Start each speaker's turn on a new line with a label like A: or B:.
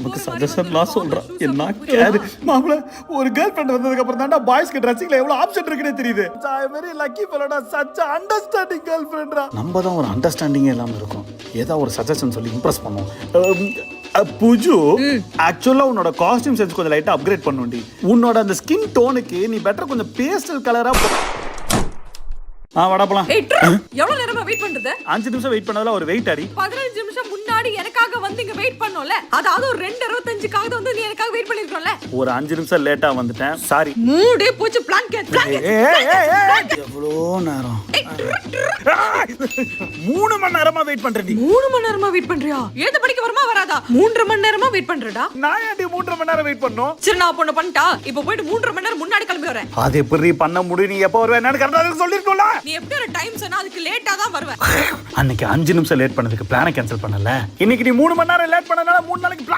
A: நமக்கு சஜஷன்லாம் சொல்றான். என்ன கேர் மாப்ள, ஒரு கேர்ள் ஃப்ரெண்ட் வந்ததுக்கு அப்புறம் தான்டா பாய்ஸ்க்கு ட்ரெஸ்ஸிங்ல எவ்வளவு ஆப்ஷன் இருக்குனே தெரியுது. ஐ அம் வெரி லக்கி ஃபெலோடா, சச் அண்டர்ஸ்டாண்டிங் கேர்ள் ஃப்ரெண்ட்ரா. நம்ம தான் ஒரு அண்டர்ஸ்டாண்டிங்கே இல்லாம இருக்கோம். ஏதா ஒரு சஜஷன் சொல்லி இம்ப்ரெஸ் பண்ணுவோம். புஜு, ஆக்சுவலா உன்னோட காஸ்டியூம் சென்ஸ் கொஞ்சம் லைட்டா அப்கிரேட் பண்ணுண்டி. உன்னோட அந்த ஸ்கின் டோனுக்கு நீ பெட்டர் கொஞ்சம் பேஸ்டல் கலரா வாடா போலாம்.
B: எவ்வளவு நேரமா வெயிட் பண்றது?
A: 5 நிமிஷம் வெயிட் பண்ணதுல ஒரு வெயிட் அடி.
B: 15 நிமிஷம் முன்னாடி எனக்காக வந்து இங்க வெயிட் பண்ணோம்ல, அதாவது ஒரு 2:25க்காக வந்து நீ எனக்காக வெயிட் பண்ணிருக்கோம்ல.
A: ஒரு 5 நிமிஷம் லேட்டா வந்துட்டேன், சாரி.
B: மூடே போச்சு. பிளான் கேட்.
A: எவ்வளோ நேரம்? 3 மணி நேரமா வெயிட் பண்றேன்.
B: 3 மணி நேரமா வெயிட் பண்றியா? ஏத படிக்க வருமா வராதா? 3 மணி நேரமா வெயிட் பண்றடா.
A: நான் ஏன்டி 3 மணி நேரம் வெயிட் பண்ணனும்?
B: சரி, நான் பொண்ணு பண்ணிட்டா. இப்போ போய்ட்டு 3 மணி நேரம் முன்னாடி கிளம்பி வரேன்.
A: அது எப்படி பண்ண முடியும்? நீ எப்போ வருவே? நான் கரெக்ட்டா சொல்லிருக்கோம்ல.
B: நீ எப்படி ஒரு டைம் சொன்னா அதுக்கு லேட்டா தான் வருவே.
A: அன்னைக்கு 5 நிமிஷம் லேட் பண்ணதுக்கு பிளானை கேன்சல் பண்ணல. இன்னைக்கு நீ 3 மணி நேரம் லேட் பண்ணனால 3 நாளைக்கு